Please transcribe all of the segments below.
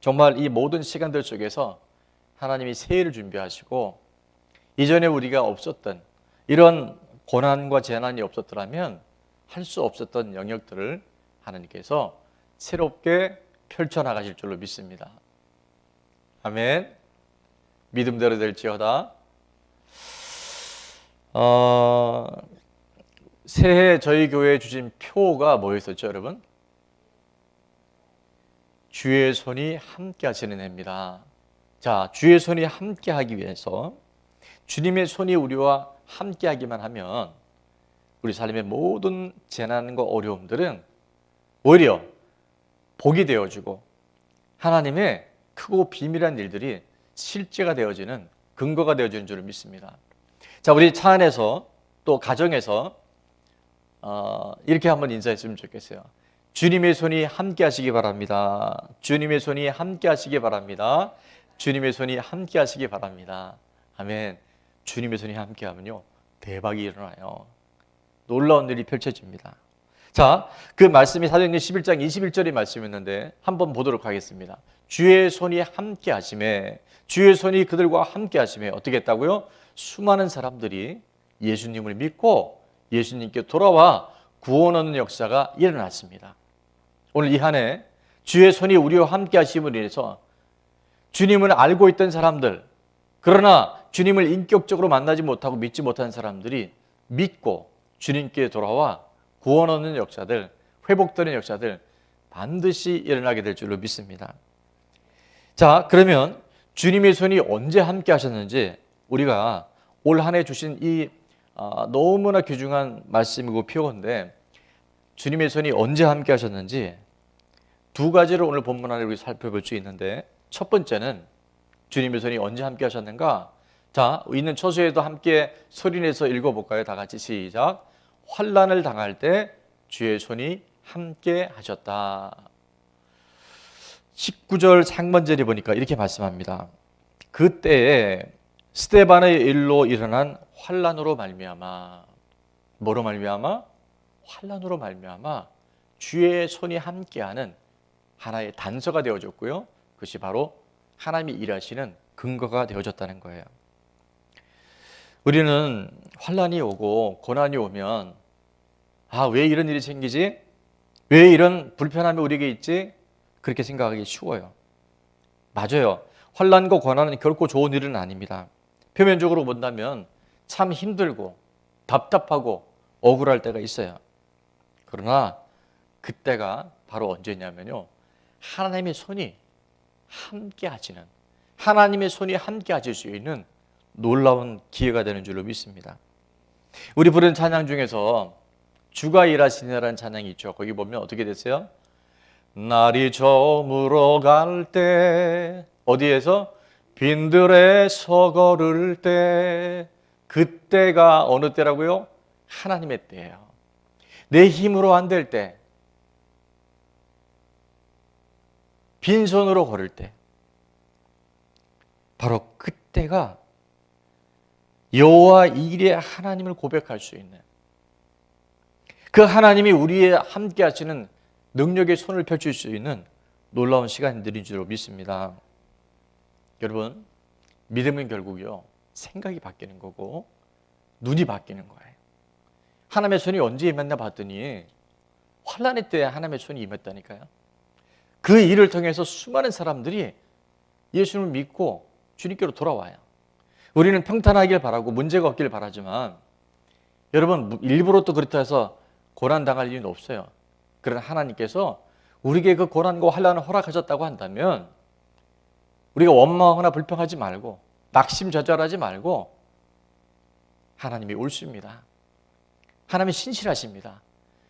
정말 이 모든 시간들 속에서 하나님이 새해를 준비하시고 이전에 우리가 없었던 이런 고난과 재난이 없었더라면 할 수 없었던 영역들을 하나님께서 새롭게 펼쳐나가실 줄로 믿습니다. 아멘. 믿음대로 될지어다. 새해 저희 교회에 주신 표가 뭐였었죠, 여러분? 주의 손이 함께 하시는 해입니다. 자, 주의 손이 함께 하기 위해서 주님의 손이 우리와 함께 하기만 하면 우리 삶의 모든 재난과 어려움들은 오히려 복이 되어주고 하나님의 크고 비밀한 일들이 실제가 되어지는 근거가 되어지는 줄을 믿습니다. 자, 우리 차 안에서 또 가정에서 이렇게 한번 인사했으면 좋겠어요. 주님의 손이 함께 하시기 바랍니다. 주님의 손이 함께 하시기 바랍니다. 주님의 손이 함께 하시기 바랍니다. 아멘. 주님의 손이 함께 하면요, 대박이 일어나요. 놀라운 일이 펼쳐집니다. 자, 그 말씀이 사도행전 11장 21절의 말씀이었는데 한번 보도록 하겠습니다. 주의 손이 함께 하심에, 주의 손이 그들과 함께 하심에 어떻게 했다고요? 수많은 사람들이 예수님을 믿고 예수님께 돌아와 구원 얻는 역사가 일어났습니다. 오늘 이 한 해 주의 손이 우리와 함께 하심으로 인해서 주님을 알고 있던 사람들, 그러나 주님을 인격적으로 만나지 못하고 믿지 못한 사람들이 믿고 주님께 돌아와 구원 얻는 역사들, 회복되는 역사들 반드시 일어나게 될 줄로 믿습니다. 자, 그러면 주님의 손이 언제 함께 하셨는지 우리가 올 한 해 주신 이 너무나 귀중한 말씀이고 표어인데, 주님의 손이 언제 함께 하셨는지 두 가지를 오늘 본문 안에 우리 살펴볼 수 있는데, 첫 번째는 주님의 손이 언제 함께 하셨는가? 자, 있는 처소에도 함께 소리내서 읽어볼까요? 다 같이 시작. 환난을 당할 때 주의 손이 함께 하셨다. 19절 상반절에 보니까 이렇게 말씀합니다. 그때에 스데반의 일로 일어난 환난으로 말미암아, 뭐로 말미암아? 환난으로 말미암아 주의 손이 함께하는 하나의 단서가 되어졌고요, 그것이 바로 하나님이 일하시는 근거가 되어졌다는 거예요. 우리는 환난이 오고 고난이 오면 왜 이런 일이 생기지? 왜 이런 불편함이 우리에게 있지? 그렇게 생각하기 쉬워요. 맞아요. 환난과 고난은 결코 좋은 일은 아닙니다. 표면적으로 본다면 참 힘들고 답답하고 억울할 때가 있어요. 그러나 그때가 바로 언제냐면요, 하나님의 손이 함께 하시는, 하나님의 손이 함께 하실 수 있는 놀라운 기회가 되는 줄로 믿습니다. 우리 부른 찬양 중에서 주가 일하시느라는 찬양이 있죠. 거기 보면 어떻게 됐어요? 날이 저물어 갈 때, 어디에서? 빈들에서 걸을 때, 그때가 어느 때라고요? 하나님의 때예요. 내 힘으로 안 될 때, 빈손으로 걸을 때, 바로 그때가 여호와 일의 하나님을 고백할 수 있는, 그 하나님이 우리의 함께 하시는 능력의 손을 펼칠 수 있는 놀라운 시간들인 줄 믿습니다. 여러분, 믿음은 결국요, 생각이 바뀌는 거고 눈이 바뀌는 거예요. 하나님의 손이 언제 임했나 봤더니 환난의 때에 하나님의 손이 임했다니까요. 그 일을 통해서 수많은 사람들이 예수님을 믿고 주님께로 돌아와요. 우리는 평탄하길 바라고 문제가 없길 바라지만, 여러분, 일부러 또 그렇다 해서 고난당할 일은 없어요. 그러나 하나님께서 우리에게 그 고난과 환난을 허락하셨다고 한다면 우리가 원망하거나 불평하지 말고 낙심좌절하지 말고, 하나님이 옳습니다. 하나님이 신실하십니다.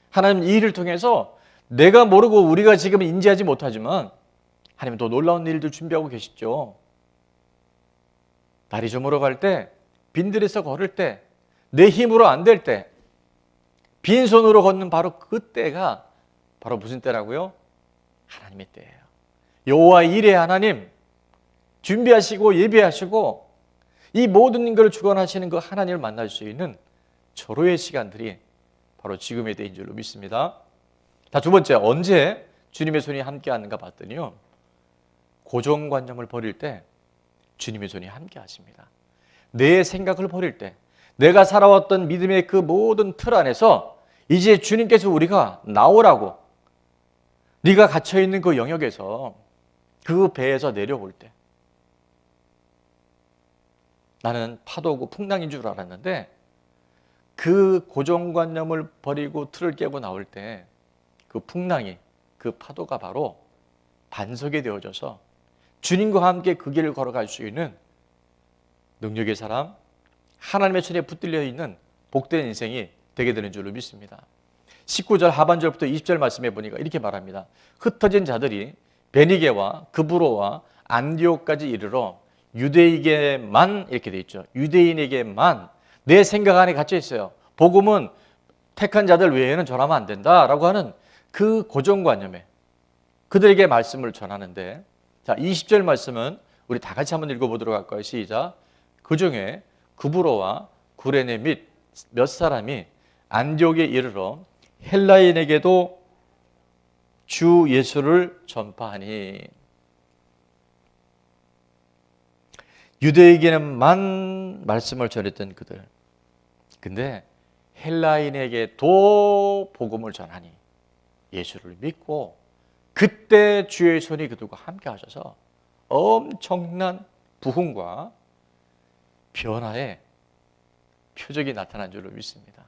하나님 이 일을 통해서 내가 모르고 우리가 지금 인지하지 못하지만 하나님 더 놀라운 일들 준비하고 계시죠. 날이 저물어 갈 때, 빈들에서 걸을 때, 내 힘으로 안 될 때, 빈손으로 걷는 바로 그때가 바로 무슨 때라고요? 하나님의 때예요. 여호와 일의 하나님, 준비하시고 예배하시고 이 모든 것을 주관하시는 그 하나님을 만날 수 있는 절호의 시간들이 바로 지금의 때인 줄로 믿습니다. 자, 두 번째, 언제 주님의 손이 함께 하는가 봤더니요, 고정관념을 버릴 때 주님의 손이 함께 하십니다. 내 생각을 버릴 때, 내가 살아왔던 믿음의 그 모든 틀 안에서 이제 주님께서 우리가 나오라고, 네가 갇혀있는 그 영역에서, 그 배에서 내려올 때, 나는 파도고 풍랑인 줄 알았는데 그 고정관념을 버리고 틀을 깨고 나올 때 그 풍랑이, 그 파도가 바로 반석이 되어져서 주님과 함께 그 길을 걸어갈 수 있는 능력의 사람, 하나님의 손에 붙들려 있는 복된 인생이 되게 되는 줄로 믿습니다. 19절 하반절부터 20절 말씀해 보니까 이렇게 말합니다. 흩어진 자들이 베니게와 그브로와 안디옥까지 이르러 유대인에게만, 이렇게 돼 있죠. 유대인에게만 내 생각 안에 갇혀 있어요. 복음은 택한 자들 외에는 전하면 안 된다라고 하는 그 고정관념에 그들에게 말씀을 전하는데, 자, 20절 말씀은 우리 다 같이 한번 읽어보도록 할까요? 시작. 그 중에 구브로와 구레네 및 몇 사람이 안디옥에 이르러 헬라인에게도 주 예수를 전파하니, 유대에게는만 말씀을 전했던 그들, 근데 헬라인에게도 복음을 전하니 예수를 믿고, 그때 주의 손이 그들과 함께 하셔서 엄청난 부흥과 변화의 표적이 나타난 줄로 믿습니다.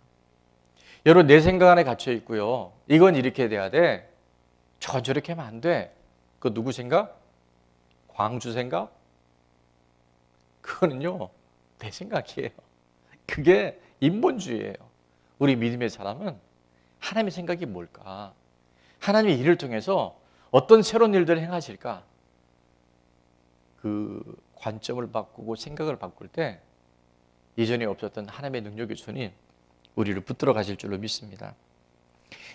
여러분, 내 생각 안에 갇혀 있고요, 이건 이렇게 돼야 돼, 저건 저렇게 하면 안 돼. 그 누구 생각? 광주 생각? 그거는요, 내 생각이에요. 그게 인본주의예요. 우리 믿음의 사람은 하나님의 생각이 뭘까? 하나님의 일을 통해서 어떤 새로운 일들을 행하실까? 그 관점을 바꾸고 생각을 바꿀 때 이전에 없었던 하나님의 능력의 손이 우리를 붙들어 가실 줄로 믿습니다.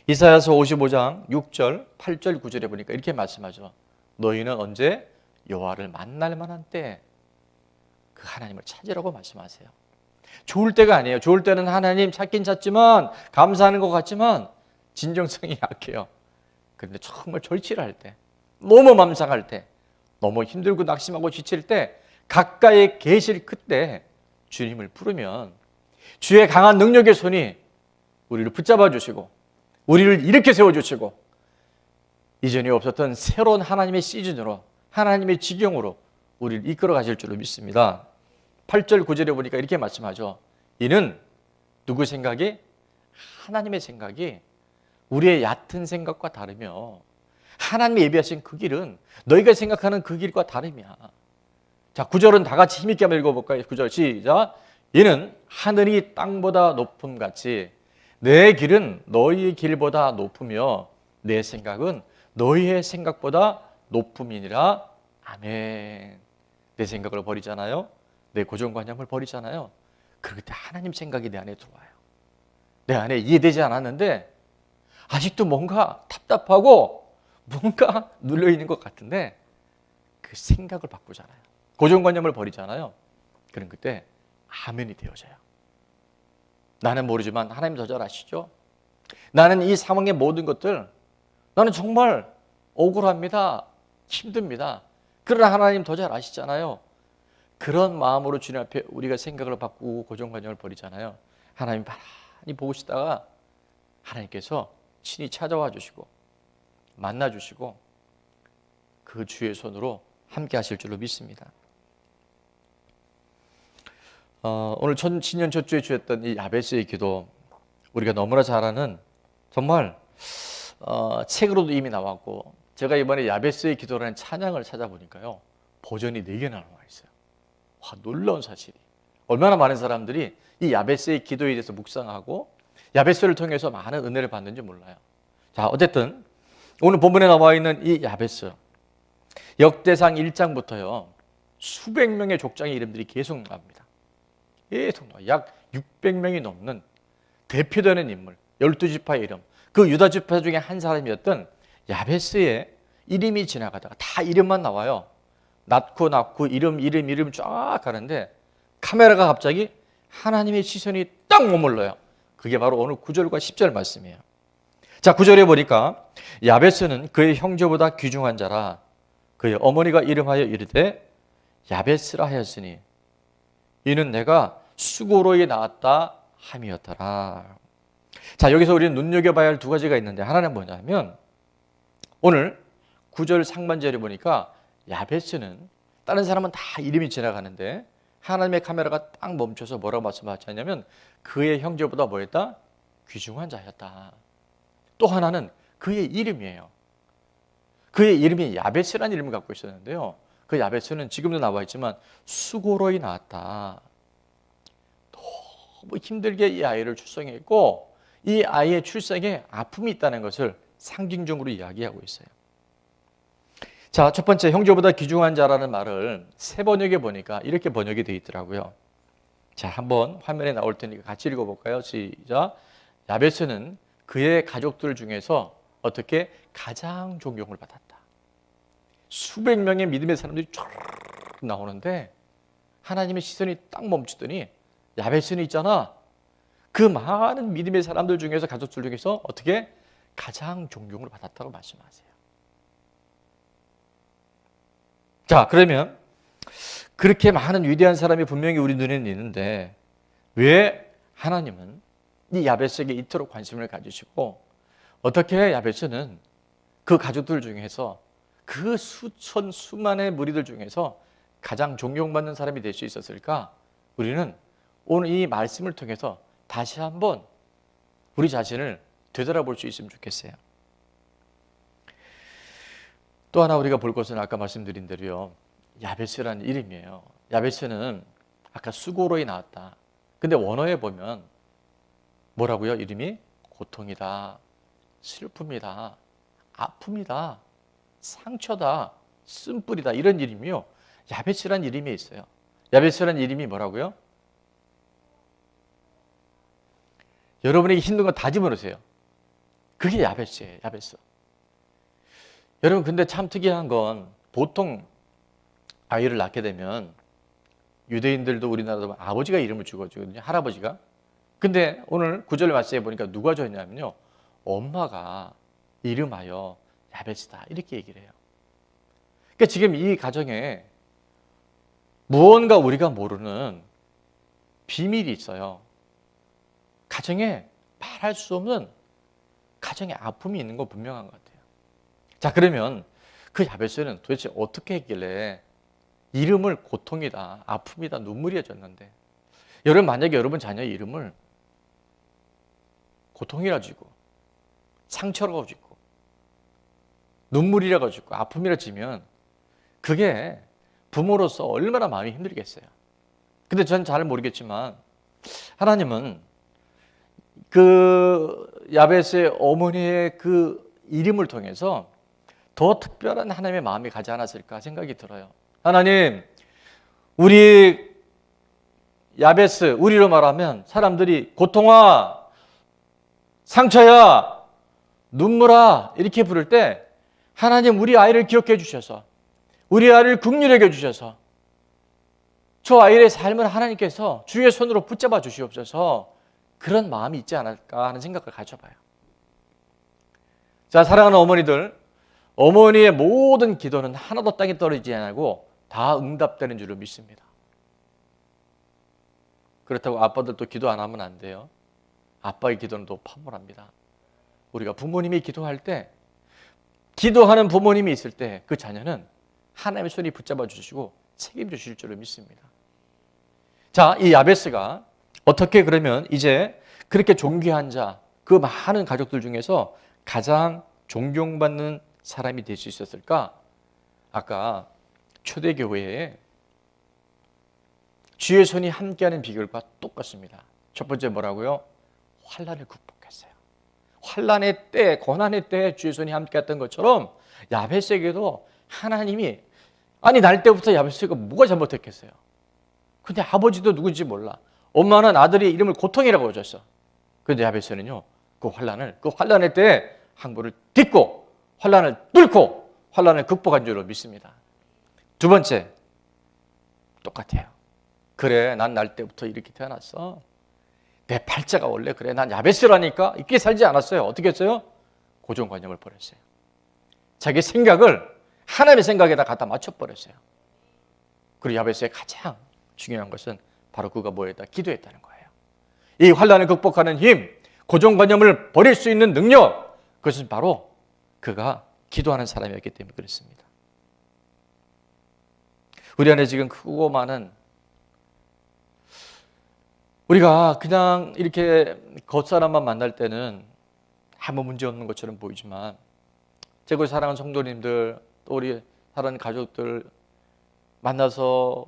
이사야서 55장 6절, 8절, 9절에 보니까 이렇게 말씀하죠. 너희는 언제 여호와를 만날 만한 때 그 하나님을 찾으라고 말씀하세요. 좋을 때가 아니에요. 좋을 때는 하나님 찾긴 찾지만, 감사하는 것 같지만 진정성이 약해요. 그런데 정말 절실할 때, 너무 맘상할 때, 너무 힘들고 낙심하고 지칠 때, 가까이 계실 그때 주님을 부르면 주의 강한 능력의 손이 우리를 붙잡아 주시고 우리를 일으켜 세워주시고 이전에 없었던 새로운 하나님의 시즌으로, 하나님의 지경으로 우리를 이끌어 가실 줄로 믿습니다. 8절 9절에 보니까 이렇게 말씀하죠. 이는 누구 생각이? 하나님의 생각이 우리의 얕은 생각과 다르며, 하나님이 예비하신 그 길은 너희가 생각하는 그 길과 다름이야. 자, 9절은 다 같이 힘있게 한번 읽어볼까요? 9절 시작. 이는 하늘이 땅보다 높음같이 내 길은 너희의 길보다 높으며 내 생각은 너희의 생각보다 높음이니라. 아멘. 내 생각을 버리잖아요. 내 고정관념을 버리잖아요. 그럴 때 하나님 생각이 내 안에 들어와요. 내 안에 이해되지 않았는데 아직도 뭔가 답답하고 뭔가 눌려있는 것 같은데 그 생각을 바꾸잖아요. 고정관념을 버리잖아요. 그럼 그때 아멘이 되어져요. 나는 모르지만 하나님 더 잘 아시죠? 나는 이 상황의 모든 것들, 나는 정말 억울합니다. 힘듭니다. 그러나 하나님 더 잘 아시잖아요. 그런 마음으로 주님 앞에 우리가 생각을 바꾸고 고정관념을 버리잖아요. 하나님 많이 보고 싶다가 하나님께서 친히 찾아와 주시고 만나 주시고 그 주의 손으로 함께 하실 줄로 믿습니다. 오늘 신년 첫 주에 주셨던 이 야베스의 기도, 우리가 너무나 잘 아는, 정말 책으로도 이미 나왔고, 제가 이번에 야베스의 기도라는 찬양을 찾아보니까요, 버전이 4개나 나와 있어요. 와, 놀라운 사실이, 얼마나 많은 사람들이 이 야베스의 기도에 대해서 묵상하고 야베스를 통해서 많은 은혜를 받는지 몰라요. 자, 어쨌든 오늘 본문에 나와 있는 이 야베스, 역대상 1장부터요 수백 명의 족장의 이름들이 계속 나옵니다. 계속 나와요. 약 600명이 넘는 대표되는 인물, 12지파의 이름, 그 유다 지파 중에 한 사람이었던 야베스의 이름이 지나가다가 다 이름만 나와요. 낳고 이름 쫙 가는데 카메라가 갑자기 하나님의 시선이 딱 머물러요. 그게 바로 오늘 9절과 10절 말씀이에요. 자, 9절에 보니까 야베스는 그의 형제보다 귀중한 자라 그의 어머니가 이름하여 이르되 야베스라 하였으니 이는 내가 수고로이 낳았다 함이었더라. 자, 여기서 우리는 눈여겨봐야 할 두 가지가 있는데, 하나는 뭐냐면 오늘 9절 상반절에 보니까 야베스는 다른 사람은 다 이름이 지나가는데 하나님의 카메라가 딱 멈춰서 뭐라고 말씀하셨냐면 그의 형제보다 뭐였다? 귀중한 자였다. 또 하나는 그의 이름이에요. 그의 이름이 야베스라는 이름을 갖고 있었는데요, 그 야베스는 지금도 나와 있지만 수고로이 낳았다. 너무 힘들게 이 아이를 출생했고 이 아이의 출생에 아픔이 있다는 것을 상징적으로 이야기하고 있어요. 자, 첫 번째, 형제보다 귀중한 자라는 말을 새 번역에 보니까 이렇게 번역이 되어 있더라고요. 자, 한번 화면에 나올 테니까 같이 읽어볼까요? 시작. 야베스는 그의 가족들 중에서 어떻게 가장 존경을 받았다. 수백 명의 믿음의 사람들이 쫙 나오는데 하나님의 시선이 딱 멈추더니 야베스는 있잖아, 그 많은 믿음의 사람들 중에서, 가족들 중에서 어떻게 가장 존경을 받았다고 말씀하세요. 자, 그러면 그렇게 많은 위대한 사람이 분명히 우리 눈에는 있는데 왜 하나님은 이 야베스에게 이토록 관심을 가지시고 어떻게 야베스는 그 가족들 중에서 그 수천 수만의 무리들 중에서 가장 존경받는 사람이 될 수 있었을까? 우리는 오늘 이 말씀을 통해서 다시 한번 우리 자신을 되돌아볼 수 있으면 좋겠어요. 또 하나 우리가 볼 것은 아까 말씀드린 대로요, 야베스라는 이름이에요. 야베스는 아까 수고로이 나왔다. 근데 원어에 보면 뭐라고요? 이름이 고통이다, 슬픔이다, 아픔이다, 상처다, 쓴뿌리다, 이런 이름이요, 야베스라는 이름이 있어요. 야베스라는 이름이 뭐라고요? 여러분에게 힘든 거 다 집어넣으세요. 그게 야베스예요. 야베스. 여러분, 근데 참 특이한 건 보통 아이를 낳게 되면 유대인들도 우리나라도 아버지가 이름을 주거든요, 할아버지가. 근데 오늘 9절 말씀에 보니까 누가 줬냐면요, 엄마가 이름하여 야베스다, 이렇게 얘기를 해요. 그러니까 지금 이 가정에 무언가 우리가 모르는 비밀이 있어요. 가정에 말할 수 없는 가정에 아픔이 있는 거 분명한 것 같아요. 자, 그러면 그 야베스는 도대체 어떻게 했길래 이름을 고통이다, 아픔이다, 눈물이야 줬는데, 여러분 만약에 여러분 자녀의 이름을 고통이라 지고 상처라고 짓고 눈물이라고 짓고 아픔이라 지면 그게 부모로서 얼마나 마음이 힘들겠어요. 근데 전 잘 모르겠지만 하나님은 그 야베스의 어머니의 그 이름을 통해서 더 특별한 하나님의 마음이 가지 않았을까 생각이 들어요. 하나님, 우리 야베스, 우리로 말하면 사람들이 고통아, 상처야, 눈물아 이렇게 부를 때 하나님, 우리 아이를 기억해 주셔서 우리 아이를 긍휼히 여겨 주셔서 저 아이의 삶을 하나님께서 주의 손으로 붙잡아 주시옵소서, 그런 마음이 있지 않을까 하는 생각을 가져봐요. 자, 사랑하는 어머니들, 어머니의 모든 기도는 하나도 땅에 떨어지지 않고 다 응답되는 줄로 믿습니다. 그렇다고 아빠들도 기도 안 하면 안 돼요. 아빠의 기도는 또 파멸합니다. 우리가 부모님이 기도할 때, 기도하는 부모님이 있을 때 그 자녀는 하나님의 손이 붙잡아 주시고 책임져 주실 줄로 믿습니다. 자, 이 야베스가 어떻게 그러면 이제 그렇게 존귀한 자, 그 많은 가족들 중에서 가장 존경받는 사람이 될 수 있었을까? 아까 초대교회에 주의 손이 함께하는 비결과 똑같습니다. 첫 번째 뭐라고요? 환난을 극복했어요. 환난의 때, 고난의 때 주의 손이 함께했던 것처럼 야베스에게도 하나님이, 아니 날 때부터 야베스가 뭐가 잘못했겠어요? 근데 아버지도 누군지 몰라. 엄마는 아들의 이름을 고통이라고 줬어. 그런데 야베스는요, 그 환난의 때 항구를 딛고 환난을 뚫고 환난을 극복한 줄로 믿습니다. 두 번째, 똑같아요. 그래, 난 날 때부터 이렇게 태어났어. 내 팔자가 원래 그래. 난 야베스라니까. 이렇게 살지 않았어요. 어떻게 했어요? 고정관념을 버렸어요. 자기 생각을 하나님의 생각에다 갖다 맞춰버렸어요. 그리고 야베스의 가장 중요한 것은 바로 그가 뭐였다? 기도했다는 거예요. 이 환난을 극복하는 힘, 고정관념을 버릴 수 있는 능력, 그것은 바로 그가 기도하는 사람이었기 때문에 그렇습니다. 우리 안에 지금 크고 많은, 우리가 그냥 이렇게 겉사람만 만날 때는 아무 문제 없는 것처럼 보이지만, 제가 사랑하는 성도님들, 또 우리 사랑하는 가족들 만나서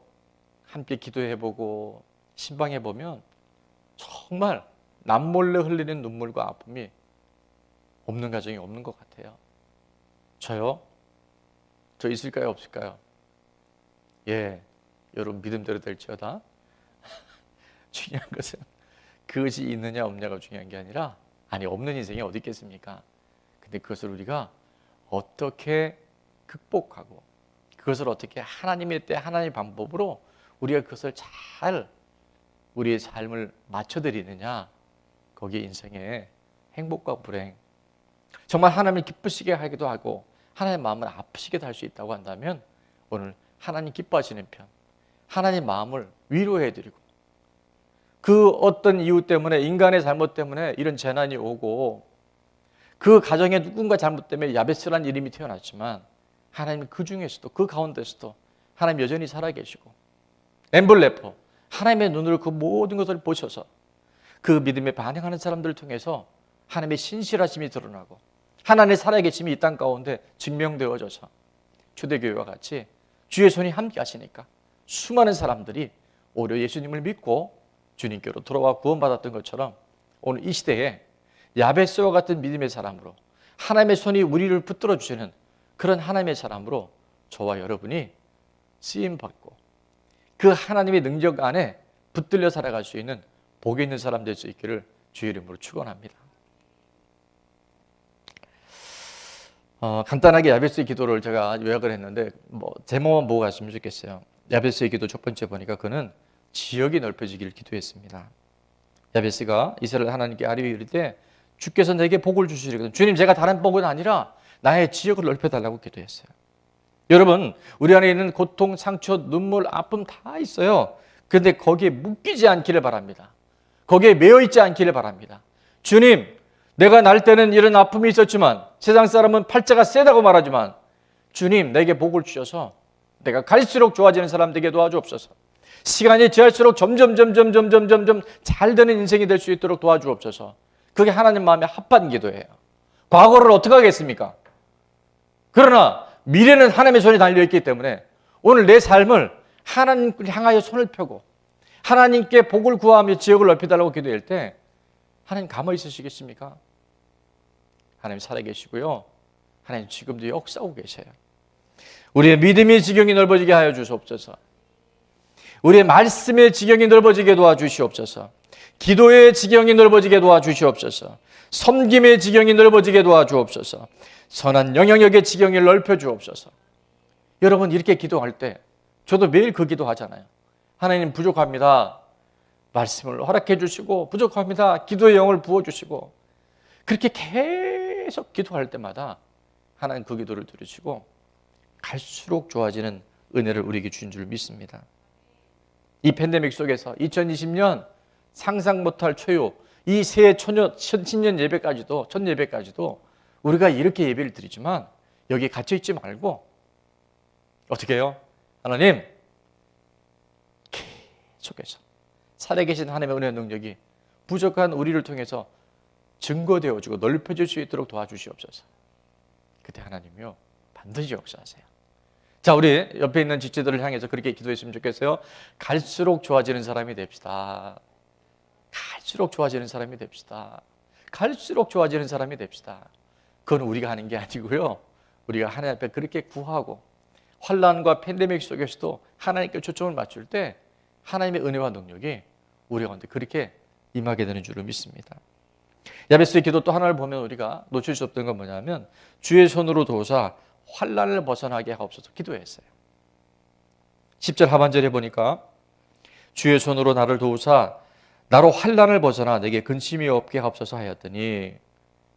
함께 기도해보고 신방해보면 정말 남몰래 흘리는 눈물과 아픔이 없는 가정이 없는 것 같아요. 저요? 저 있을까요? 없을까요? 예, 여러분 믿음대로 될지어다. 중요한 것은 그것이 있느냐 없느냐가 중요한 게 아니라, 아니 없는 인생이 어디 있겠습니까? 근데 그것을 우리가 어떻게 극복하고 그것을 어떻게 하나님의 때 하나님의 방법으로 우리가 그것을 잘 우리의 삶을 맞춰드리느냐, 거기에 인생의 행복과 불행, 정말 하나님을 기쁘시게 하기도 하고 하나님의 마음을 아프시게도 할 수 있다고 한다면, 오늘 하나님 기뻐하시는 편, 하나님 마음을 위로해드리고, 그 어떤 이유 때문에, 인간의 잘못 때문에 이런 재난이 오고 그 가정에 누군가 잘못 때문에 야베스라는 이름이 태어났지만, 하나님은 그 중에서도, 그 가운데서도 하나님 여전히 살아계시고, 엠블레퍼, 하나님의 눈으로 그 모든 것을 보셔서 그 믿음에 반응하는 사람들을 통해서 하나님의 신실하심이 드러나고 하나님의 살아계심이 이 땅 가운데 증명되어져서 초대교회와 같이 주의 손이 함께 하시니까 수많은 사람들이 오히려 예수님을 믿고 주님께로 돌아와 구원받았던 것처럼, 오늘 이 시대에 야베스와 같은 믿음의 사람으로 하나님의 손이 우리를 붙들어 주시는 그런 하나님의 사람으로 저와 여러분이 쓰임받고 그 하나님의 능력 안에 붙들려 살아갈 수 있는 복이 있는 사람 될 수 있기를 주의 이름으로 축원합니다. 간단하게 야베스의 기도를 제가 요약을 했는데, 제목만 보고 갔으면 좋겠어요. 야베스의 기도 첫 번째 보니까 그는 지역이 넓혀지기를 기도했습니다. 야베스가 이스라엘 하나님께 아뢰어 이를 때 주께서 내게 복을 주시리거든, 주님 제가 다른 복은 아니라 나의 지역을 넓혀달라고 기도했어요. 여러분, 우리 안에 있는 고통, 상처, 눈물, 아픔 다 있어요. 그런데 거기에 묶이지 않기를 바랍니다. 거기에 매여 있지 않기를 바랍니다. 주님, 내가 날 때는 이런 아픔이 있었지만, 세상 사람은 팔자가 세다고 말하지만, 주님 내게 복을 주셔서 내가 갈수록 좋아지는 사람 되게 도와주옵소서. 시간이 지날수록 점점 잘 되는 인생이 될 수 있도록 도와주옵소서. 그게 하나님 마음에 합한 기도예요. 과거를 어떻게 하겠습니까? 그러나 미래는 하나님의 손에 달려있기 때문에 오늘 내 삶을 하나님을 향하여 손을 펴고 하나님께 복을 구하며 지역을 넓혀달라고 기도할 때, 하나님 가만히 있으시겠습니까? 하나님 살아계시고요, 하나님 지금도 역사하고 계셔요. 우리의 믿음의 지경이 넓어지게 하여 주시옵소서. 우리의 말씀의 지경이 넓어지게 도와주시옵소서. 기도의 지경이 넓어지게 도와주시옵소서. 섬김의 지경이 넓어지게 도와주옵소서. 선한 영향력의 지경이 넓혀주옵소서. 여러분, 이렇게 기도할 때 저도 매일 그 기도하잖아요. 하나님 부족합니다, 말씀을 허락해 주시고, 부족합니다, 기도의 영을 부어주시고, 그렇게 계속 기도할 때마다 하나님 그 기도를 들으시고 갈수록 좋아지는 은혜를 우리에게 주신 줄 믿습니다. 이 팬데믹 속에서 2020년 상상 못할 초유, 이 새 신년 예배까지도, 첫 예배까지도 우리가 이렇게 예배를 드리지만 여기에 갇혀 있지 말고 어떻게 해요? 하나님, 계속해서 살아계신 하나님의 은혜의 능력이 부족한 우리를 통해서 증거되어지고 넓혀질 수 있도록 도와주시옵소서. 그때 하나님이요, 반드시 역사하세요. 자, 우리 옆에 있는 지체들을 향해서 그렇게 기도했으면 좋겠어요. 갈수록 좋아지는 사람이 됩시다. 갈수록 좋아지는 사람이 됩시다. 갈수록 좋아지는 사람이 됩시다. 그건 우리가 하는 게 아니고요, 우리가 하나님 앞에 그렇게 구하고 환난과 팬데믹 속에서도 하나님께 초점을 맞출 때 하나님의 은혜와 능력이 우리 가운데 그렇게 임하게 되는 줄을 믿습니다. 야베스의 기도 또 하나를 보면 우리가 놓칠 수 없던 건 뭐냐면, 주의 손으로 도우사 환난을 벗어나게 하옵소서 기도했어요. 10절 하반절에 보니까 주의 손으로 나를 도우사 나로 환난을 벗어나 내게 근심이 없게 하옵소서 하였더니,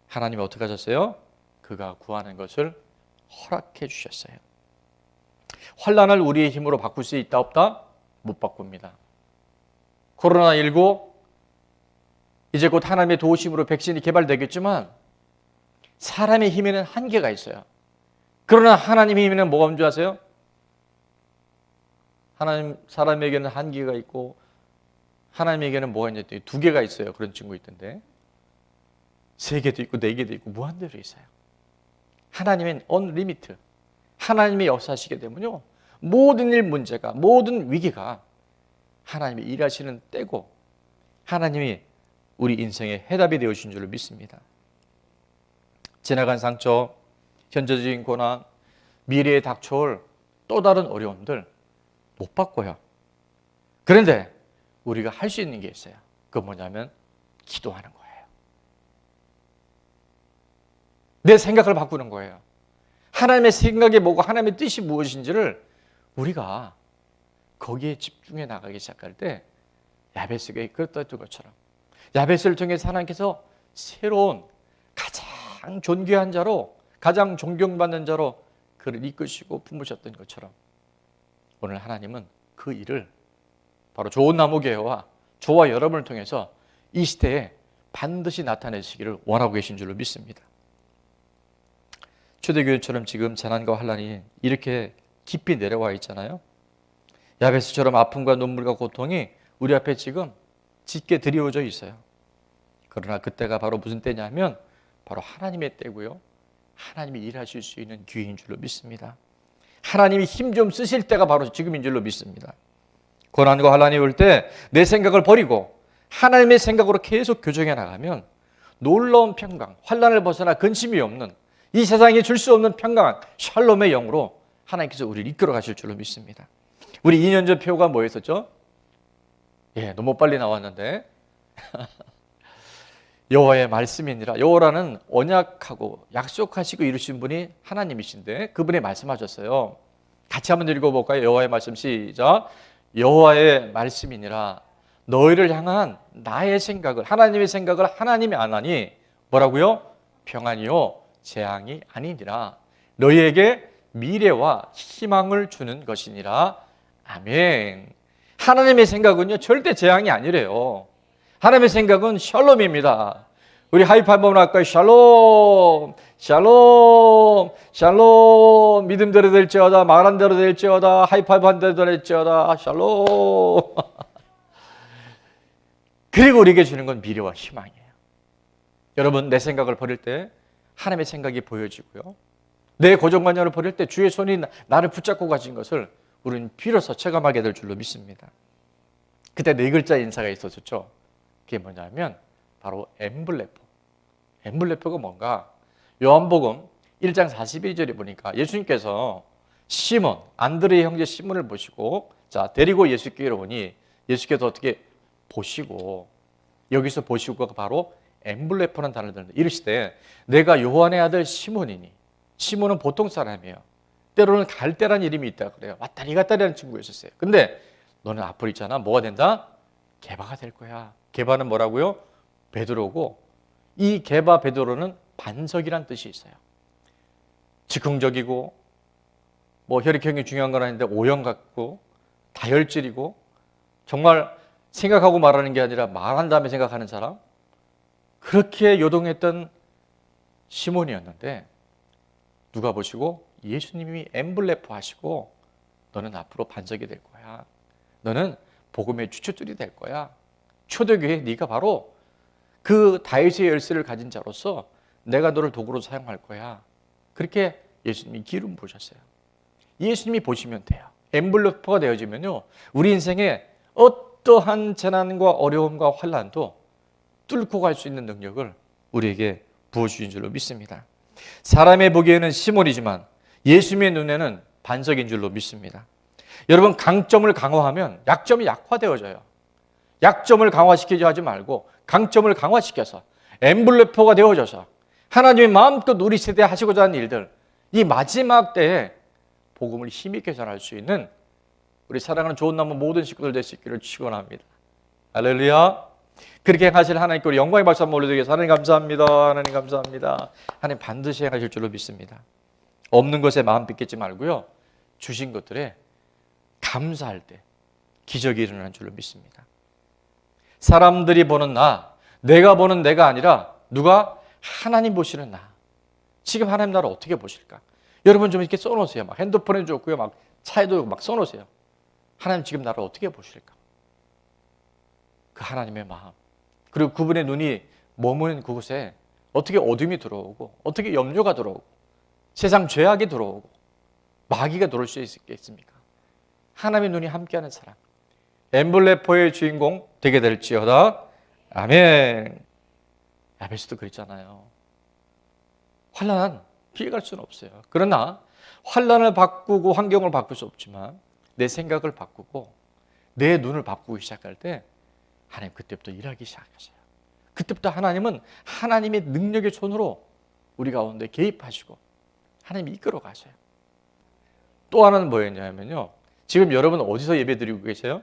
하나님이 어떻게 하셨어요? 그가 구하는 것을 허락해 주셨어요. 환난을 우리의 힘으로 바꿀 수 있다 없다? 못 바꿉니다. 코로나19 이제 곧 하나님의 도우심으로 백신이 개발되겠지만 사람의 힘에는 한계가 있어요. 그러나 하나님의 힘에는 뭐가 뭔지 아세요? 사람에게는 한계가 있고 하나님에게는 뭐가 있는지 두 개가 있어요. 그런 친구 있던데. 세 개도 있고 네 개도 있고 무한대로 있어요. 하나님은 unlimited. 하나님이 역사하시게 되면요. 모든 일 문제가, 모든 위기가 하나님이 일하시는 때고 하나님이 우리 인생의 해답이 되어주신 줄로 믿습니다. 지나간 상처, 현재적인 고난, 미래에 닥쳐올 또 다른 어려움들 못 바꿔요. 그런데 우리가 할 수 있는 게 있어요. 그건 뭐냐면 기도하는 거예요. 내 생각을 바꾸는 거예요. 하나님의 생각이 뭐고 하나님의 뜻이 무엇인지를 우리가 거기에 집중해 나가기 시작할 때 야베스가 그랬던 것처럼 야베스를 통해서 하나님께서 새로운 가장 존귀한 자로 가장 존경받는 자로 그를 이끄시고 품으셨던 것처럼 오늘 하나님은 그 일을 바로 좋은 나무교회와 저와 여러분을 통해서 이 시대에 반드시 나타내시기를 원하고 계신 줄로 믿습니다. 초대교회처럼 지금 재난과 환난이 이렇게 깊이 내려와 있잖아요. 야베스처럼 아픔과 눈물과 고통이 우리 앞에 지금 짙게 드리워져 있어요. 그러나 그때가 바로 무슨 때냐면 바로 하나님의 때고요. 하나님이 일하실 수 있는 기회인 줄로 믿습니다. 하나님이 힘 좀 쓰실 때가 바로 지금인 줄로 믿습니다. 고난과 환난이 올 때 내 생각을 버리고 하나님의 생각으로 계속 교정해 나가면 놀라운 평강, 환난을 벗어나 근심이 없는 이 세상에 줄 수 없는 평강, 샬롬의 영으로 하나님께서 우리를 이끌어 가실 줄로 믿습니다. 우리 2년 전 표가 뭐였었죠? 너무 빨리 나왔는데 여호와의 말씀이니라. 여호와라는 언약하고 약속하시고 이루신 분이 하나님이신데 그분이 말씀하셨어요. 같이 한번 읽어볼까요? 여호와의 말씀 시작. 여호와의 말씀이니라. 너희를 향한 나의 생각을, 하나님의 생각을 하나님이 안 하니 뭐라고요? 평안이요 재앙이 아니니라. 너희에게 미래와 희망을 주는 것이니라. 아멘. 하나님의 생각은요 절대 재앙이 아니래요. 하나님의 생각은 샬롬입니다. 우리 하이파이브 한번 할까요? 샬롬, 샬롬, 샬롬. 믿음대로 될지어다, 말한 대로 될지어다, 하이파이브 한 대로 될지어다, 샬롬. 그리고 우리에게 주는 건 미래와 희망이에요. 여러분, 내 생각을 버릴 때 하나님의 생각이 보여지고요. 내 고정관념을 버릴 때 주의 손이 나를 붙잡고 가신 것을 우리는 비로소 체감하게 될 줄로 믿습니다. 그때 네 글자 인사가 있었죠. 그게 뭐냐면 바로 엠블레포. 엠블레포가 뭔가 요한복음 1장 42절에 보니까 예수님께서 시몬, 안드레의 형제 시몬을 보시고 데리고 예수께로 오니 예수께서 어떻게 보시고 여기서 보시고가 바로 엠블레포라는 단어를 듣는데 이르시되 내가 요한의 아들 시몬이니 시몬은 보통 사람이에요. 때로는 갈대라는 이름이 있다 그래요. 왔다리 갔다리 하는 친구였었어요. 근데 너는 앞으로 있잖아. 뭐가 된다? 게바가 될 거야. 게바는 뭐라고요? 베드로고 이 게바 베드로는 반석이란 뜻이 있어요. 즉흥적이고 혈액형이 중요한 건 아닌데 O형 같고 다혈질이고 정말 생각하고 말하는 게 아니라 말한 다음에 생각하는 사람, 그렇게 요동했던 시몬이었는데 누가 보시고 예수님이 엠블레포 하시고 너는 앞으로 반석이 될 거야. 너는 복음의 주춧돌이 될 거야. 초대교회 네가 바로 그 다윗의 열쇠를 가진 자로서 내가 너를 도구로 사용할 거야. 그렇게 예수님이 기름 부으셨어요. 예수님이 보시면 돼요. 엠블레포가 되어지면요 우리 인생에 어떠한 재난과 어려움과 환난도 뚫고 갈 수 있는 능력을 우리에게 부어주신 줄로 믿습니다. 사람의 보기에는 시몬이지만 예수님의 눈에는 반석인 줄로 믿습니다. 여러분, 강점을 강화하면 약점이 약화되어져요. 약점을 강화시키지 하지 말고 강점을 강화시켜서 엠블레포가 되어져서 하나님의 마음껏 우리 세대에 하시고자 하는 일들, 이 마지막 때에 복음을 힘있게 전할 수 있는 우리 사랑하는 좋은 나무 모든 식구들 될 수 있기를 축원합니다. 할렐루야. 그렇게 행하실 하나님께 우리 영광의 박수 한번 올려드리겠습니다. 하나님 감사합니다. 하나님 감사합니다. 하나님 반드시 행하실 줄로 믿습니다. 없는 것에 마음 빗겠지 말고요 주신 것들에 감사할 때 기적이 일어나는 줄로 믿습니다. 사람들이 보는 나, 내가 보는 내가 아니라 누가? 하나님 보시는 나. 지금 하나님 나를 어떻게 보실까? 여러분 좀 이렇게 써놓으세요. 막 핸드폰에 좋고요, 막 차에도 막 써놓으세요. 하나님 지금 나를 어떻게 보실까? 그 하나님의 마음, 그리고 그분의 눈이 머무는 그곳에 어떻게 어둠이 들어오고, 어떻게 염려가 들어오고, 세상 죄악이 들어오고, 마귀가 들어올 수 있겠습니까? 하나님의 눈이 함께하는 사람, 엠블레포의 주인공 되게 될지어다. 아멘. 야베스도 그랬잖아요. 환난 피해갈 수는 없어요. 그러나 환난을 바꾸고 환경을 바꿀 수 없지만 내 생각을 바꾸고 내 눈을 바꾸기 시작할 때 하나님 그때부터 일하기 시작하세요. 그때부터 하나님은 하나님의 능력의 손으로 우리 가운데 개입하시고 하나님이 이끌어 가셔요. 또 하나는 뭐였냐면요, 지금 여러분 어디서 예배 드리고 계세요?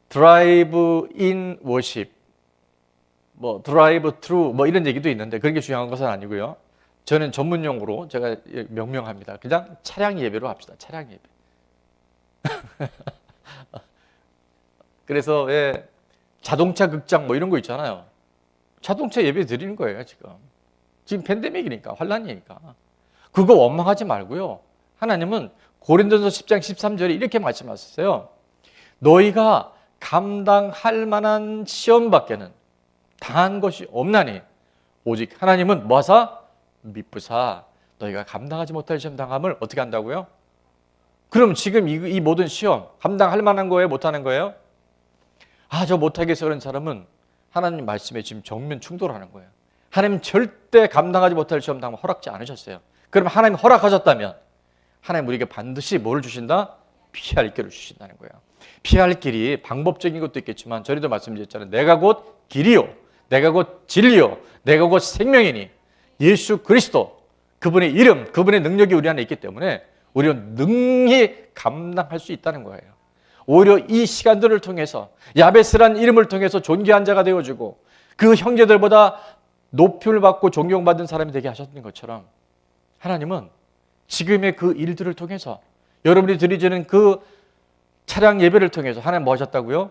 드라이브 인 워십, 뭐 드라이브 트루 뭐 이런 얘기도 있는데 그런 게 중요한 것은 아니고요. 저는 전문 용어로 제가 명명합니다. 그냥 차량 예배로 합시다. 차량 예배. 그래서 왜 자동차 극장 뭐 이런 거 있잖아요. 자동차 예배 드리는 거예요, 지금. 지금 팬데믹이니까, 환란이니까. 그거 원망하지 말고요. 하나님은 고린도서 10장 13절에 이렇게 말씀하셨어요. 너희가 감당할 만한 시험밖에는 당한 것이 없나니 오직 하나님은 뭐하사? 미쁘사 너희가 감당하지 못할 시험 당함을 어떻게 한다고요? 그럼 지금 이 모든 시험 감당할 만한 거예요? 못하는 거예요? 저 못하겠어 그런 사람은 하나님 말씀에 지금 정면 충돌하는 거예요. 하나님 절대 감당하지 못할 시험 당함을 허락지 않으셨어요. 그럼 하나님 허락하셨다면 하나님 우리에게 반드시 뭘 주신다? 피할 길을 주신다는 거예요. 피할 길이 방법적인 것도 있겠지만 저희도 말씀드렸잖아요. 내가 곧 길이요, 내가 곧 진리요, 내가 곧 생명이니 예수 그리스도, 그분의 이름, 그분의 능력이 우리 안에 있기 때문에 우리는 능히 감당할 수 있다는 거예요. 오히려 이 시간들을 통해서 야베스라는 이름을 통해서 존귀한 자가 되어주고 그 형제들보다 높임을 받고 존경받은 사람이 되게 하셨던 것처럼 하나님은 지금의 그 일들을 통해서 여러분이 드리지는 그 차량 예배를 통해서 하나님 뭐 하셨다고요?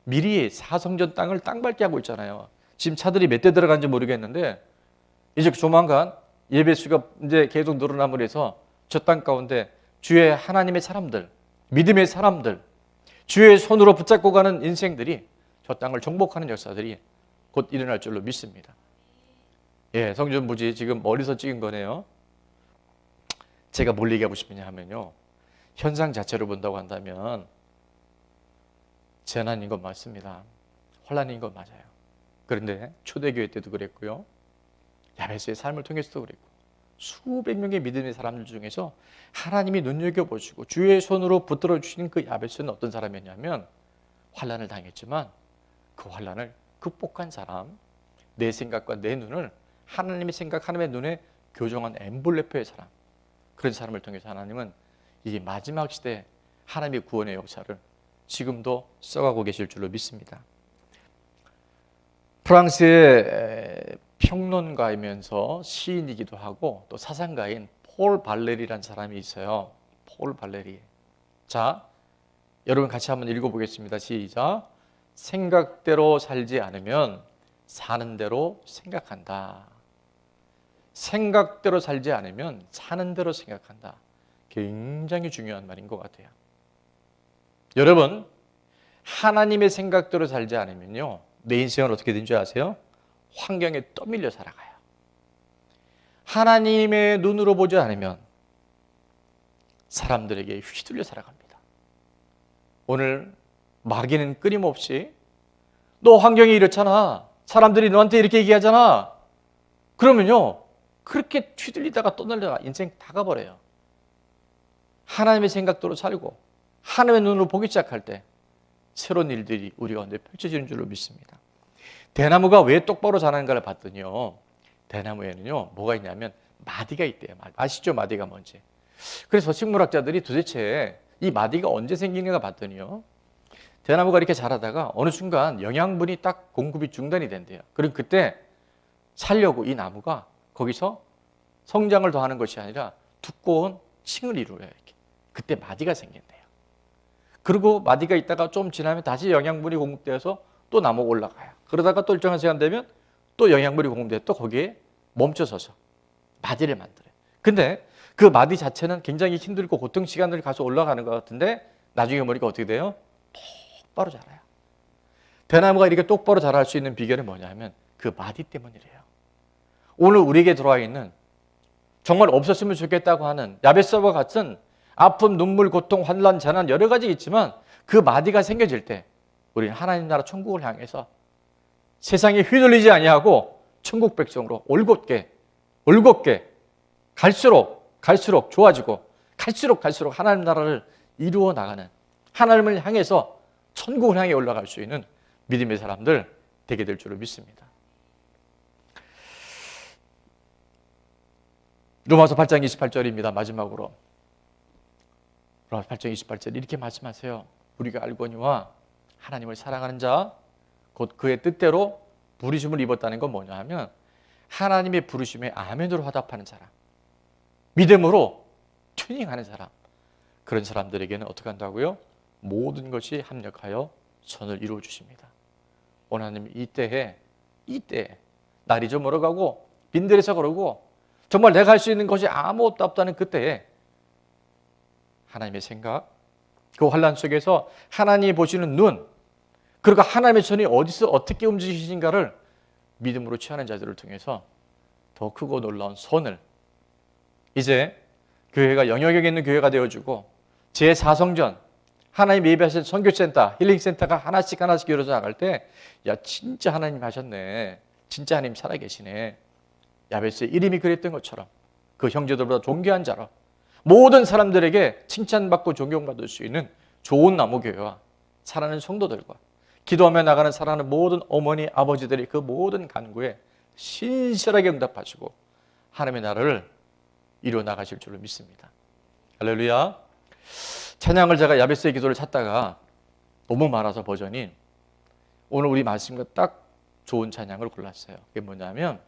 미리 사성전 땅을 땅밟게 하고 있잖아요. 지금 차들이 몇 대 들어간지 모르겠는데 이제 조만간 예배 수가 이제 계속 늘어남으로 해서 저 땅 가운데 주의 하나님의 사람들, 믿음의 사람들, 주의 손으로 붙잡고 가는 인생들이 저 땅을 정복하는 역사들이 곧 일어날 줄로 믿습니다. 예, 성전부지 지금 멀리서 찍은 거네요. 제가 뭘 얘기하고 싶으냐 하면요, 현상 자체로 본다고 한다면 재난인 건 맞습니다. 혼란인 건 맞아요. 그런데 초대교회 때도 그랬고요, 야베스의 삶을 통해서도 그랬고 수백 명의 믿음의 사람들 중에서 하나님이 눈여겨보시고 주의 손으로 붙들어 주신 그 야베스는 어떤 사람이었냐면 환란을 당했지만 그 환란을 극복한 사람, 내 생각과 내 눈을 하나님의 생각, 하나님의 눈에 교정한 엠블레포의 사람, 그런 사람을 통해서 하나님은 이 마지막 시대 하나님의 구원의 역사를 지금도 써가고 계실 줄로 믿습니다. 프랑스의 평론가이면서 시인이기도 하고 또 사상가인 폴 발레리라는 사람이 있어요. 폴 발레리. 자, 여러분 같이 한번 읽어보겠습니다. 시작. 생각대로 살지 않으면 사는 대로 생각한다. 생각대로 살지 않으면 사는 대로 생각한다. 굉장히 중요한 말인 것 같아요. 여러분, 하나님의 생각대로 살지 않으면요, 내 인생은 어떻게 된 줄 아세요? 환경에 떠밀려 살아가요. 하나님의 눈으로 보지 않으면 사람들에게 휘둘려 살아갑니다. 오늘 마귀는 끊임없이 너 환경이 이렇잖아, 사람들이 너한테 이렇게 얘기하잖아, 그러면요 그렇게 휘둘리다가 떠날려가 인생 다 가버려요. 하나님의 생각대로 살고 하나님의 눈으로 보기 시작할 때 새로운 일들이 우리 가운데 펼쳐지는 줄로 믿습니다. 대나무가 왜 똑바로 자라는가를 봤더니요, 대나무에는요 뭐가 있냐면 마디가 있대요. 아시죠? 마디가 뭔지. 그래서 식물학자들이 도대체 이 마디가 언제 생기는가 봤더니요, 대나무가 이렇게 자라다가 어느 순간 영양분이 딱 공급이 중단이 된대요. 그럼 그때 살려고 이 나무가 거기서 성장을 더하는 것이 아니라 두꺼운 층을 이루어요. 이렇게. 그때 마디가 생긴대요. 그리고 마디가 있다가 좀 지나면 다시 영양분이 공급되어서 또 나무가 올라가요. 그러다가 또 일정한 시간 되면 또 영양분이 공급돼서 또 거기에 멈춰서서 마디를 만들어요. 근데 그 마디 자체는 굉장히 힘들고 고통 시간을 가서 올라가는 것 같은데 나중에 보니까 어떻게 돼요? 똑바로 자라요. 대나무가 이렇게 똑바로 자랄 수 있는 비결은 뭐냐면 그 마디 때문이래요. 오늘 우리에게 들어와 있는 정말 없었으면 좋겠다고 하는 야베스와 같은 아픔, 눈물, 고통, 환난, 재난 여러 가지 있지만 그 마디가 생겨질 때 우리는 하나님 나라 천국을 향해서 세상에 휘둘리지 아니하고 천국 백성으로 올곧게 갈수록 좋아지고 갈수록 하나님 나라를 이루어 나가는 하나님을 향해서 천국을 향해 올라갈 수 있는 믿음의 사람들 되게 될 줄을 믿습니다. 로마서 8장 28절입니다. 마지막으로 로마서 8장 28절 이렇게 말씀하세요. 우리가 알거니와 하나님을 사랑하는 자 곧 그의 뜻대로 부르심을 입었다는 건 뭐냐 하면 하나님의 부르심에 아멘으로 화답하는 사람, 믿음으로 튜닝하는 사람, 그런 사람들에게는 어떻게 한다고요? 모든 것이 합력하여 선을 이루어 주십니다. 오늘 하나님 이때에 날이 좀 멀어가고 빈들에서 걸어고 정말 내가 할 수 있는 것이 아무것도 없다는 그때에 하나님의 생각, 그 환난 속에서 하나님이 보시는 눈, 그리고 하나님의 손이 어디서 어떻게 움직이신가를 믿음으로 취하는 자들을 통해서 더 크고 놀라운 선을 이제 교회가 영역에 있는 교회가 되어주고 제4성전 하나님 예배하실 선교센터, 힐링센터가 하나씩 이루어져 나갈 때 야 진짜 하나님 하셨네, 진짜 하나님 살아계시네, 야베스의 이름이 그랬던 것처럼 그 형제들보다 존귀한 자로 모든 사람들에게 칭찬받고 존경받을 수 있는 좋은 나무교회와 사랑하는 성도들과 기도하며 나가는 사랑하는 모든 어머니, 아버지들이 그 모든 간구에 신실하게 응답하시고 하나님의 나라를 이루어 나가실 줄로 믿습니다. 할렐루야. 찬양을 제가 야베스의 기도를 찾다가 너무 많아서 버전이 오늘 우리 말씀과 딱 좋은 찬양을 골랐어요. 그게 뭐냐면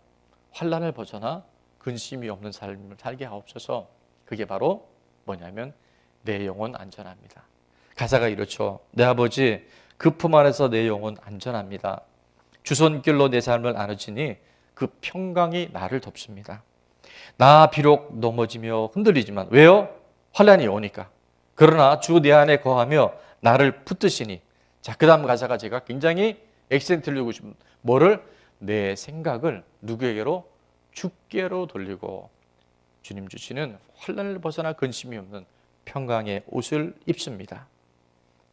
환난을 벗어나 근심이 없는 삶을 살게 하옵소서. 그게 바로 뭐냐면 내 영혼 안전합니다. 가사가 이렇죠. 내 아버지 그 품 안에서 내 영혼 안전합니다. 주손길로 내 삶을 나누지니 그 평강이 나를 덮습니다. 나 비록 넘어지며 흔들리지만 왜요? 환난이 오니까. 그러나 주 내 안에 거하며 나를 붙드시니. 자, 그 다음 가사가 제가 굉장히 액센트를 주고 싶은 뭐를? 내 생각을 누구에게로? 주께로 돌리고 주님 주시는 환난을 벗어나 근심이 없는 평강의 옷을 입습니다.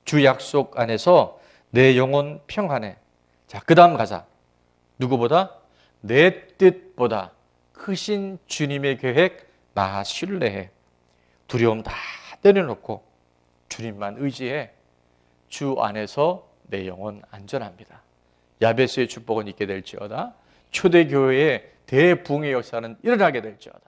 주 약속 안에서 내 영혼 평안해. 자, 그 다음 가사. 누구보다? 내 뜻보다 크신 주님의 계획 나 신뢰해. 두려움 다 내려놓고 주님만 의지해. 주 안에서 내 영혼 안전합니다. 야베스의 축복은 있게 될지어다. 초대교회의 대붕의 역사는 일어나게 될지어다.